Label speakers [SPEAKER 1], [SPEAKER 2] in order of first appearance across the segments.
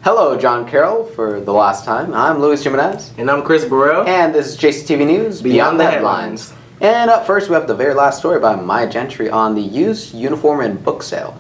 [SPEAKER 1] Hello, John Carroll, for the last time. I'm Luis Jimenez.
[SPEAKER 2] And I'm Chris Burrell.
[SPEAKER 1] And this is JCTV News Beyond the Headlines. And up first, we have the very last story by Maya Gentry on the used uniform and book sale.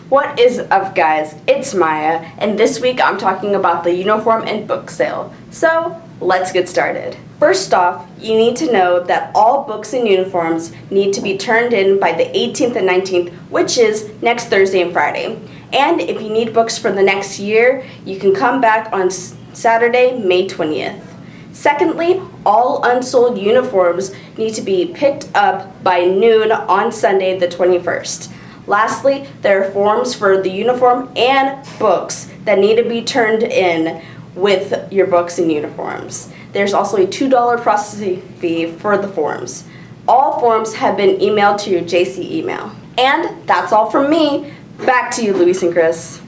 [SPEAKER 3] What is up, guys? It's Maya, and this week I'm talking about the uniform and book sale. So, let's get started. First off, you need to know that all books and uniforms need to be turned in by the 18th and 19th, which is next Thursday and Friday. And if you need books for the next year, you can come back on Saturday, May 20th. Secondly, all unsold uniforms need to be picked up by noon on Sunday, the 21st. Lastly, there are forms for the uniform and books that need to be turned in with your books and uniforms. There's also a $2 processing fee for the forms. All forms have been emailed to your JC email. And that's all from me. Back to you, Luis and Chris.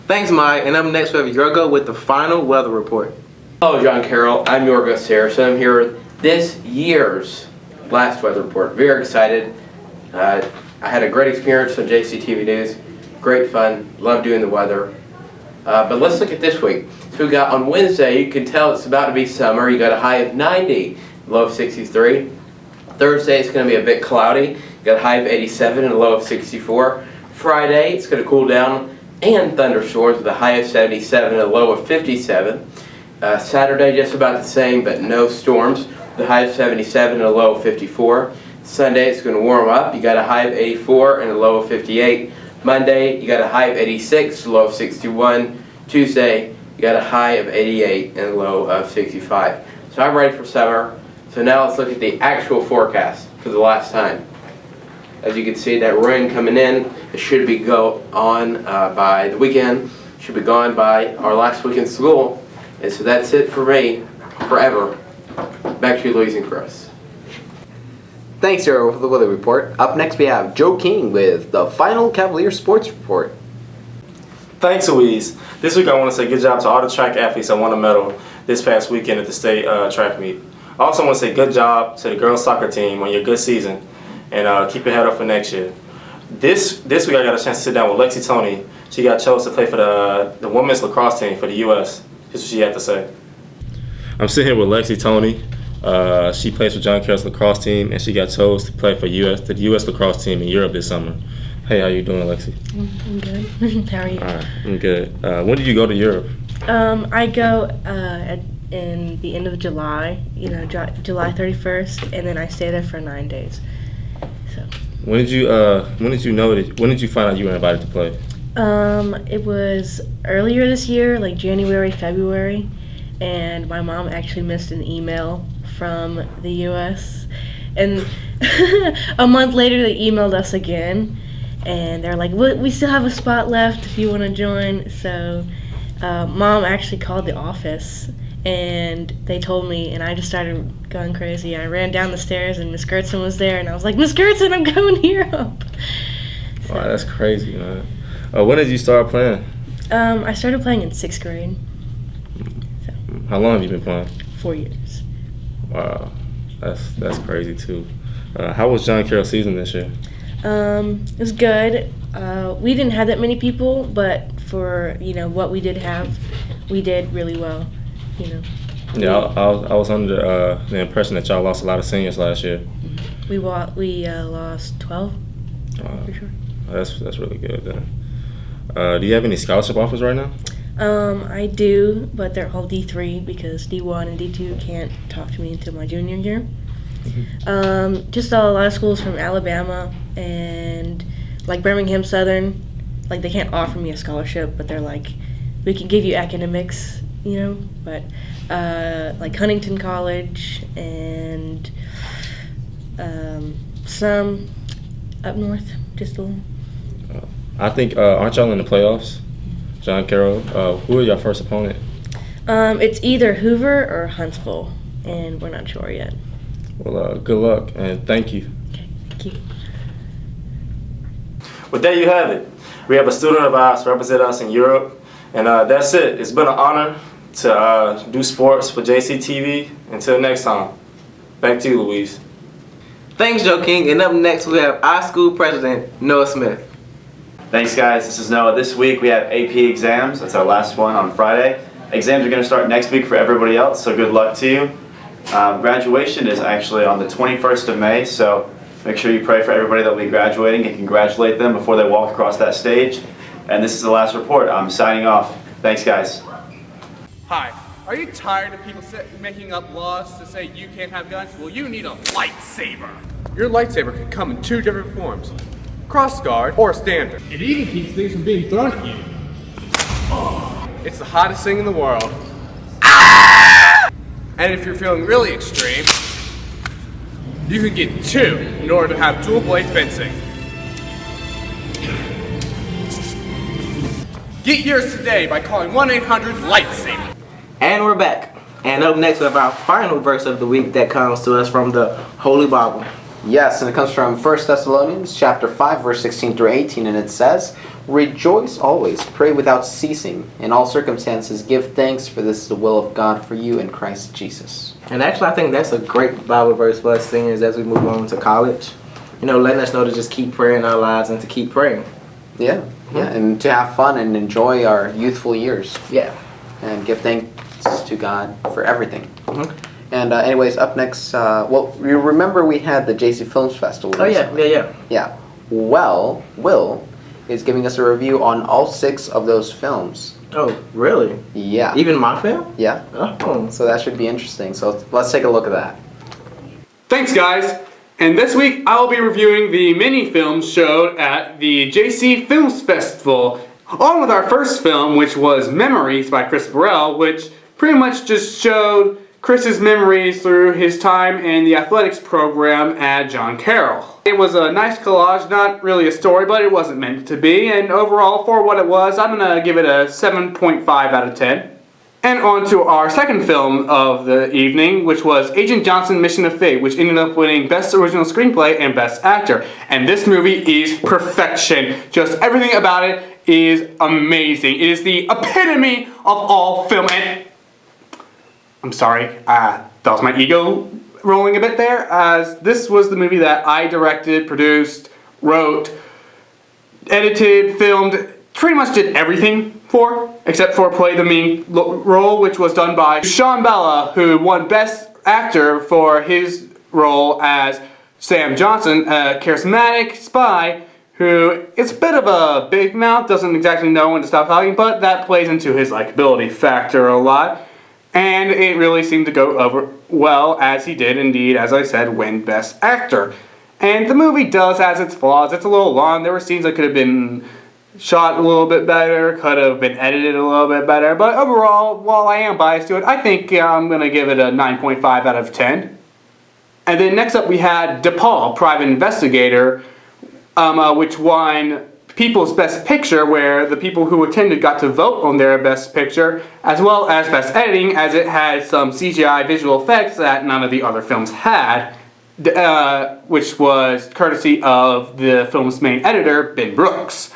[SPEAKER 2] Thanks, Maya. And up next, we have Yorgo with the final weather report.
[SPEAKER 4] Hello, John Carroll. I'm Yorgo Saracen. I'm here with this year's last weather report. Very excited. I had a great experience on JCTV News. Great fun. Love doing the weather. But let's look at this week. So we got on Wednesday, you can tell it's about to be summer. You got a high of 90, low of 63. Thursday, it's going to be a bit cloudy. You got a high of 87 and a low of 64. Friday, it's going to cool down and thunderstorms with a high of 77 and a low of 57. Saturday, just about the same, but no storms. The high of 77 and a low of 54. Sunday, it's going to warm up. You got a high of 84 and a low of 58. Monday, you got a high of 86, low of 61. Tuesday, you got a high of 88 and a low of 65. So I'm ready for summer. So now let's look at the actual forecast for the last time. As you can see, that rain coming in, it should be on by the weekend. Should be gone by our last week in school. And so that's it for me, forever. Back to you, Luis and Chris.
[SPEAKER 1] Thanks, Hero, for the weather report. Up next, we have Joe King with the final Cavalier Sports Report.
[SPEAKER 5] Thanks, Louise. This week I want to say good job to all the track athletes that won a medal this past weekend at the state track meet. I also want to say good job to the girls soccer team on your good season, and keep your head up for next year. This week I got a chance to sit down with Lexi Tony. She got chosen to play for the women's lacrosse team for the U.S. Here's what she had to say.
[SPEAKER 6] I'm sitting here with Lexi Tony. She plays for John Carroll's lacrosse team, and she got chosen to play for the U.S. lacrosse team in Europe this summer. Hey, how you doing, Lexi?
[SPEAKER 7] I'm good. How are you?
[SPEAKER 6] All right, I'm good. When did you go to Europe?
[SPEAKER 7] I go in the end of July, July 31st, and then I stay there for 9 days. So.
[SPEAKER 6] When did you find out you were invited to play?
[SPEAKER 7] It was earlier this year, like January, February, and my mom actually missed an email from the U.S. And a month later, they emailed us again, and they're like, "We still have a spot left if you want to join." So, Mom actually called the office, and they told me, and I just started going crazy. I ran down the stairs, and Miss Gertson was there, and I was like, "Miss Gertson, I'm going to Europe." So,
[SPEAKER 6] wow, that's crazy, man. When did you start playing?
[SPEAKER 7] I started playing in 6th grade. So.
[SPEAKER 6] How long have you been playing?
[SPEAKER 7] 4 years.
[SPEAKER 6] Wow, that's crazy too. How was John Carroll's season this year?
[SPEAKER 7] It was good. We didn't have that many people, but for what we did have, we did really well.
[SPEAKER 6] Yeah, I was under the impression that y'all lost a lot of seniors last year.
[SPEAKER 7] We lost 12 for sure.
[SPEAKER 6] That's really good then. Do you have any scholarship offers right now?
[SPEAKER 7] I do, but they're all D3 because D1 and D2 can't talk to me until my junior year. Mm-hmm. Just a lot of schools from Alabama and like Birmingham Southern, like they can't offer me a scholarship, but they're like, we can give you academics, but like Huntington College and some up north, just a little.
[SPEAKER 6] I think, aren't y'all in the playoffs? John Carroll, who are your first opponent?
[SPEAKER 7] It's either Hoover or Huntsville, and we're not sure yet.
[SPEAKER 6] Well, good luck, and thank you.
[SPEAKER 7] Okay, thank you.
[SPEAKER 5] Well, there you have it. We have a student of ours represent us in Europe, and that's it. It's been an honor to do sports for JCTV. Until next time, back to you, Louise.
[SPEAKER 2] Thanks, Joe King. And up next, we have our school president, Noah Smith.
[SPEAKER 8] Thanks, guys. This is Noah. This week we have AP exams. That's our last one on Friday. Exams are going to start next week for everybody else, so good luck to you. Graduation is actually on the 21st of May, so make sure you pray for everybody that will be graduating and congratulate them before they walk across that stage. And this is the last report. I'm signing off. Thanks, guys.
[SPEAKER 9] Hi. Are you tired of people making up laws to say you can't have guns? Well, you need a lightsaber. Your lightsaber can come in 2 different forms. Crossguard or standard.
[SPEAKER 10] It even keeps things from being thrown at you.
[SPEAKER 9] It's the hottest thing in the world. Ah! And if you're feeling really extreme, you can get 2 in order to have dual blade fencing. Get yours today by calling 1-800-LIGHTSABER.
[SPEAKER 2] And we're back. And up next we have our final verse of the week that comes to us from the Holy Bible.
[SPEAKER 1] Yes, and it comes from 1 Thessalonians chapter 5, verse 16 through 18, and it says, "Rejoice always, pray without ceasing. In all circumstances give thanks, for this is the will of God for you in Christ Jesus."
[SPEAKER 2] And actually I think that's a great Bible verse for us seniors as we move on to college. You know, letting us know to just keep praying our lives and to keep praying.
[SPEAKER 1] Yeah, and to have fun and enjoy our youthful years.
[SPEAKER 2] Yeah.
[SPEAKER 1] And give thanks to God for everything. And anyways, up next, well, you remember we had the JC Films Festival recently. Yeah. Well, Will is giving us a review on all 6 of those films.
[SPEAKER 2] Oh, really?
[SPEAKER 1] Yeah.
[SPEAKER 2] Even my film?
[SPEAKER 1] Yeah.
[SPEAKER 2] Oh.
[SPEAKER 1] So that should be interesting. So let's take a look at that.
[SPEAKER 9] Thanks, guys. And this week I'll be reviewing the mini films showed at the JC Films Festival. On with our first film, which was Memories by Chris Burrell, which pretty much just showed Chris's memories through his time in the athletics program at John Carroll. It was a nice collage, not really a story, but it wasn't meant to be, and overall, for what it was, I'm going to give it a 7.5 out of 10. And on to our second film of the evening, which was Agent Johnson Mission of Fate, which ended up winning Best Original Screenplay and Best Actor. And this movie is perfection. Just everything about it is amazing. It is the epitome of all film. And I'm sorry, that was my ego rolling a bit there, as this was the movie that I directed, produced, wrote, edited, filmed, pretty much did everything for, except for play the main role, which was done by Sean Bella, who won Best Actor for his role as Sam Johnson, a charismatic spy who is a bit of a big mouth, doesn't exactly know when to stop talking, but that plays into his likability factor a lot. And it really seemed to go over well, as he did indeed, as I said, win Best Actor. And the movie does has its flaws. It's a little long. There were scenes that could have been shot a little bit better, could have been edited a little bit better. But overall, while I am biased to it, I think I'm going to give it a 9.5 out of 10. And then next up we had DePaul, Private Investigator, which won People's Best Picture, where the people who attended got to vote on their Best Picture, as well as Best Editing, as it had some CGI visual effects that none of the other films had, which was courtesy of the film's main editor, Ben Brooks.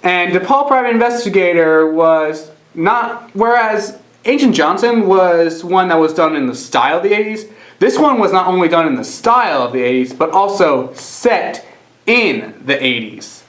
[SPEAKER 9] And DePaul Private Investigator was not, whereas Agent Johnson was one that was done in the style of the 80s, this one was not only done in the style of the 80s, but also set in the 80s.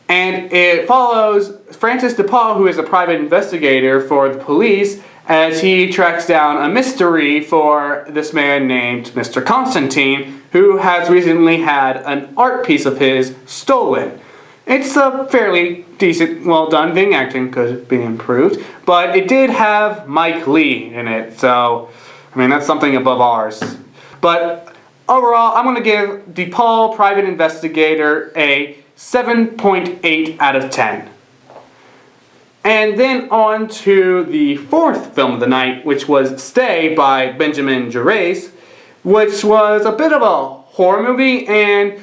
[SPEAKER 9] And it follows Francis DePaul, who is a private investigator for the police, as he tracks down a mystery for this man named Mr. Constantine, who has recently had an art piece of his stolen. It's a fairly decent, well done thing. Acting could be improved, but it did have Mike Lee in it, so I mean that's something above ours. But overall, I'm going to give DePaul Private Investigator a 7.8 out of 10. And then on to the fourth film of the night, which was Stay by Benjamin Gervais, which was a bit of a horror movie. And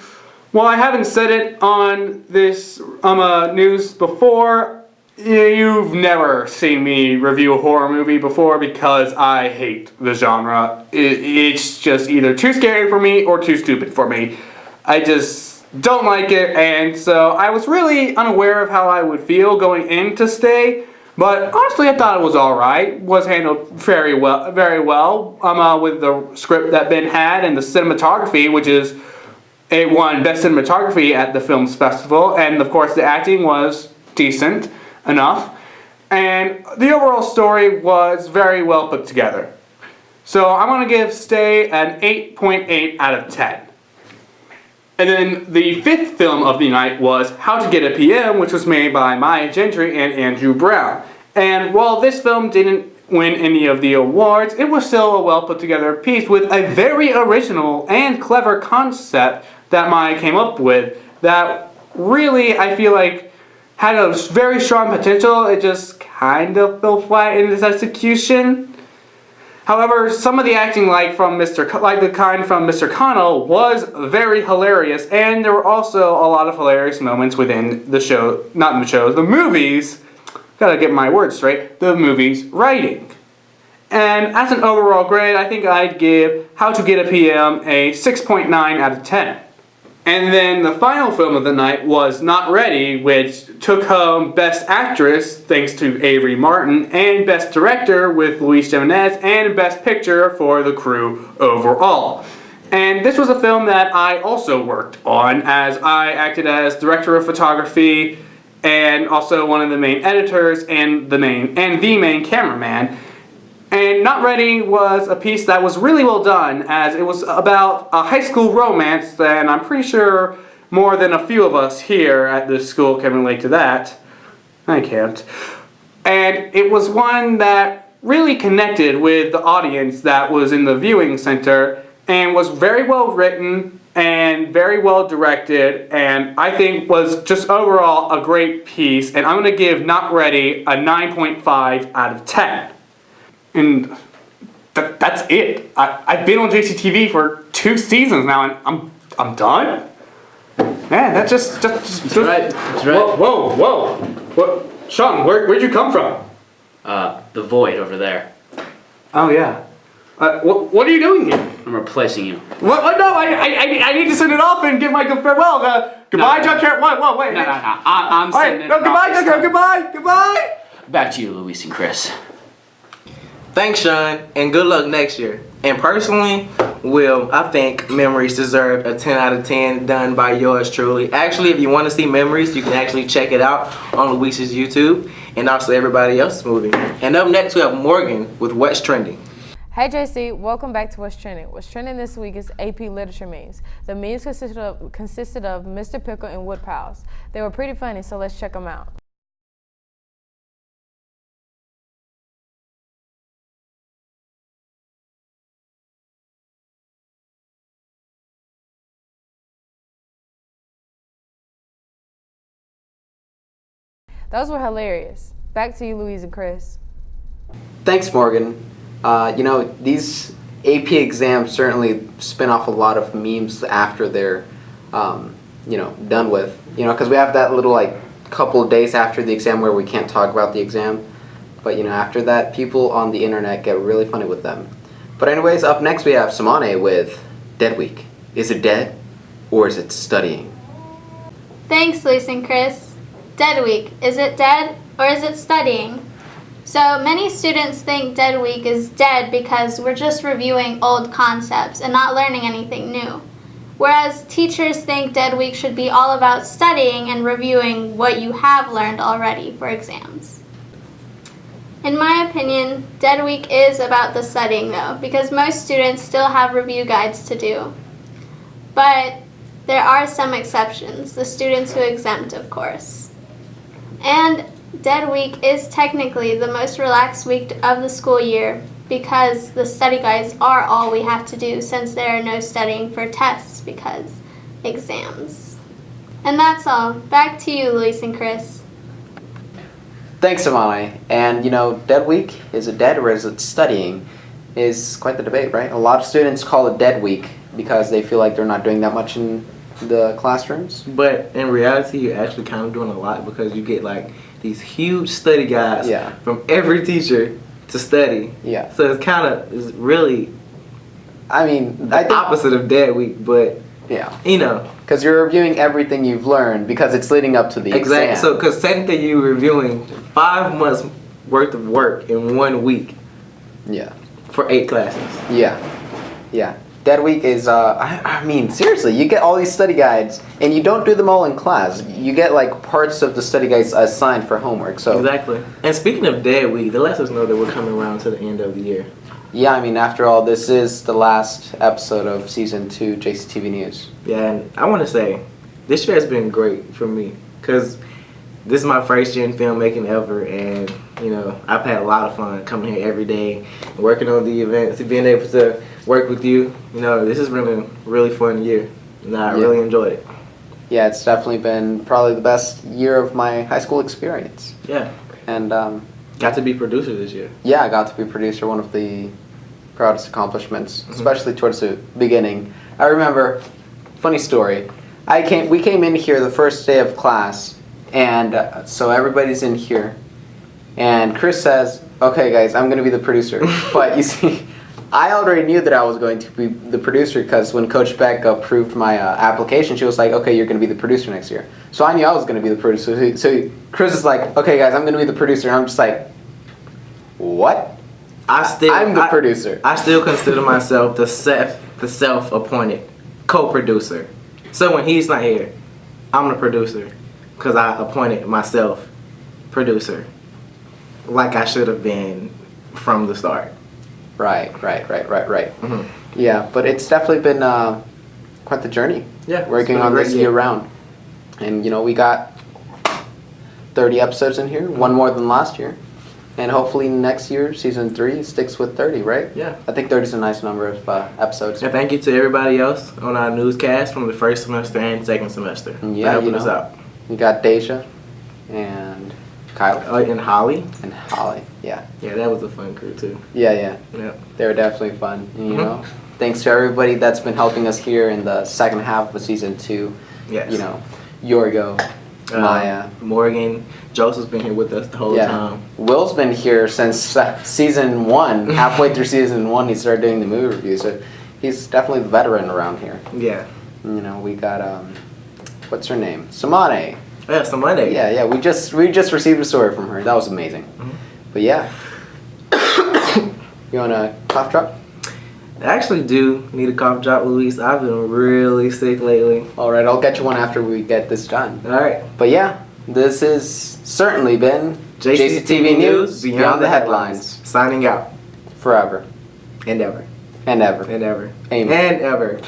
[SPEAKER 9] while I haven't said it on this news before, you've never seen me review a horror movie before because I hate the genre. It's just either too scary for me or too stupid for me. I just don't like it, and so I was really unaware of how I would feel going into Stay, but honestly I thought it was alright. Was handled very well with the script that Ben had and the cinematography, which is It won Best Cinematography at the Films Festival, and of course the acting was decent enough, and the overall story was very well put together. So I'm going to give Stay an 8.8 out of 10. And then the fifth film of the night was How to Get a PM, which was made by Maya Gentry and Andrew Brown. And while this film didn't win any of the awards, it was still a well put together piece with a very original and clever concept that Maya came up with that really, I feel like, had a very strong potential. It just kind of fell flat in its execution. However, some of the acting like the kind from Mr. Connell was very hilarious, and there were also a lot of hilarious moments within the show, not in the shows, the movies, gotta get my words straight, the movies writing. And as an overall grade, I think I'd give How to Get a PM a 6.9 out of 10. And then the final film of the night was Not Ready, which took home Best Actress thanks to Avery Martin, and Best Director with Luis Jimenez, and Best Picture for the crew overall. And this was a film that I also worked on, as I acted as Director of Photography and also one of the main editors and the main cameraman. And Not Ready was a piece that was really well done, as it was about a high school romance, and I'm pretty sure more than a few of us here at this school can relate to that. I can't. And it was one that really connected with the audience that was in the viewing center, and was very well written and very well directed, and I think was just overall a great piece. And I'm going to give Not Ready a 9.5 out of 10. And that's it. I've been on JCTV for 2 seasons now, and I'm done. Man, that's just
[SPEAKER 11] right. That's right.
[SPEAKER 9] Whoa. What, Sean? Where'd you come from?
[SPEAKER 11] The void over there.
[SPEAKER 9] Oh yeah. What are you doing here?
[SPEAKER 11] I'm replacing you.
[SPEAKER 9] What? No, I need to send it off and give my good farewell. Goodbye, Junkyard. Whoa, wait.
[SPEAKER 11] No. I'm sending it.
[SPEAKER 9] No, goodbye, Junkyard. Goodbye.
[SPEAKER 11] Back to you, Luis and Chris.
[SPEAKER 2] Thanks, Sean, and good luck next year. And personally, Will, I think Memories deserve a 10 out of 10 done by yours truly. Actually, if you want to see Memories, you can actually check it out on Luis's YouTube and also everybody else's movie. And up next, we have Morgan with What's Trending.
[SPEAKER 12] Hey JC, welcome back to What's Trending. What's Trending this week is AP Literature memes. The memes consisted of Mr. Pickle and Wood Pals. They were pretty funny, so let's check them out. Those were hilarious. Back to you, Louise and Chris.
[SPEAKER 1] Thanks, Morgan. These AP exams certainly spin off a lot of memes after they're, done with. Because we have that little, couple of days after the exam where we can't talk about the exam. But, after that, people on the internet get really funny with them. But anyways, up next we have Samane with Dead Week. Is it dead, or is it studying?
[SPEAKER 13] Thanks, Luis and Chris. Dead Week. Is it dead or is it studying? So many students think Dead Week is dead because we're just reviewing old concepts and not learning anything new. Whereas teachers think Dead Week should be all about studying and reviewing what you have learned already for exams. In my opinion, Dead Week is about the studying though, because most students still have review guides to do. But there are some exceptions, the students who exempt, of course. And Dead Week is technically the most relaxed week of the school year because the study guides are all we have to do since there are no studying for tests because exams. And that's all. Back to you, Luis and Chris.
[SPEAKER 1] Thanks, Samane. And Dead Week, is it dead or is it studying, is quite the debate, right? A lot of students call it Dead Week because they feel like they're not doing that much in the classrooms.
[SPEAKER 2] But in reality, you're actually kind of doing a lot because you get these huge study guides from every teacher to study.
[SPEAKER 1] Yeah.
[SPEAKER 2] So it's kind of is really.
[SPEAKER 1] I mean,
[SPEAKER 2] the opposite of Dead Week, but
[SPEAKER 1] yeah,
[SPEAKER 2] because
[SPEAKER 1] you're reviewing everything you've learned because it's leading up to the exam.
[SPEAKER 2] So because technically you're reviewing 5 months worth of work in 1 week.
[SPEAKER 1] Yeah.
[SPEAKER 2] For 8 classes.
[SPEAKER 1] Yeah. Dead Week is, I mean, seriously, you get all these study guides, and you don't do them all in class. You get, like, parts of the study guides assigned for homework, so.
[SPEAKER 2] Exactly. And speaking of Dead Week, that lets us know that we're coming around to the end of the year.
[SPEAKER 1] Yeah, I mean, after all, this is the last episode of Season 2 JCTV News.
[SPEAKER 2] Yeah, and I want to say, this year has been great for me, because this is my first year in filmmaking ever, and, you know, I've had a lot of fun coming here every day, working on the events, being able to work with you. You know, this has been a really fun year, and I really enjoyed it.
[SPEAKER 1] Yeah, it's definitely been probably the best year of my high school experience.
[SPEAKER 2] Yeah.
[SPEAKER 1] And,
[SPEAKER 2] got to be producer this year.
[SPEAKER 1] Yeah, I got to be producer, one of the proudest accomplishments, especially towards the beginning. I remember, funny story, we came in here the first day of class, and so everybody's in here, and Chris says, okay guys, I'm going to be the producer. But you see, I already knew that I was going to be the producer because when Coach Beck approved my application, she was like, okay, you're going to be the producer next year. So I knew I was going to be the producer. So Chris is like, okay guys, I'm going to be the producer. And I'm just like, what? I'm the producer.
[SPEAKER 2] I still consider myself the self-appointed co-producer. So when he's not here, I'm the producer because I appointed myself producer, like I should have been from the start.
[SPEAKER 1] Right. Yeah, but it's definitely been quite the journey.
[SPEAKER 2] Yeah,
[SPEAKER 1] working on this year round, and you know we got 30 episodes in here, one more than last year. And hopefully next year, Season 3, sticks with 30, right?
[SPEAKER 2] Yeah.
[SPEAKER 1] I think 30 is a nice number of episodes.
[SPEAKER 2] And thank you to everybody else on our newscast from the first semester and second semester.
[SPEAKER 1] Yeah,
[SPEAKER 2] helping us out.
[SPEAKER 1] You got Deja and Kyle.
[SPEAKER 2] Oh, and Holly.
[SPEAKER 1] And Holly, yeah.
[SPEAKER 2] Yeah, that was a fun crew too.
[SPEAKER 1] Yeah. They were definitely fun. You know, thanks to everybody that's been helping us here in the second half of Season 2.
[SPEAKER 2] Yes.
[SPEAKER 1] You know, Yorgo, Maya,
[SPEAKER 2] Morgan, Joseph's been here with us the whole time.
[SPEAKER 1] Will's been here since Season 1. Halfway through Season 1, he started doing the movie reviews. So he's definitely the veteran around here.
[SPEAKER 2] Yeah.
[SPEAKER 1] You know, we got what's her name? Samane.
[SPEAKER 2] Yeah, Samane.
[SPEAKER 1] Yeah. We just received a story from her. That was amazing. But yeah. You want a cough drop?
[SPEAKER 2] I actually do need a cough drop, Luis. I've been really sick lately.
[SPEAKER 1] All right, I'll get you one after we get this done.
[SPEAKER 2] All right.
[SPEAKER 1] But yeah, this has certainly been JCTV News Beyond the Headlines.
[SPEAKER 2] Signing out.
[SPEAKER 1] Forever.
[SPEAKER 2] And ever.
[SPEAKER 1] And ever.
[SPEAKER 2] And ever.
[SPEAKER 1] Amen.
[SPEAKER 2] And ever.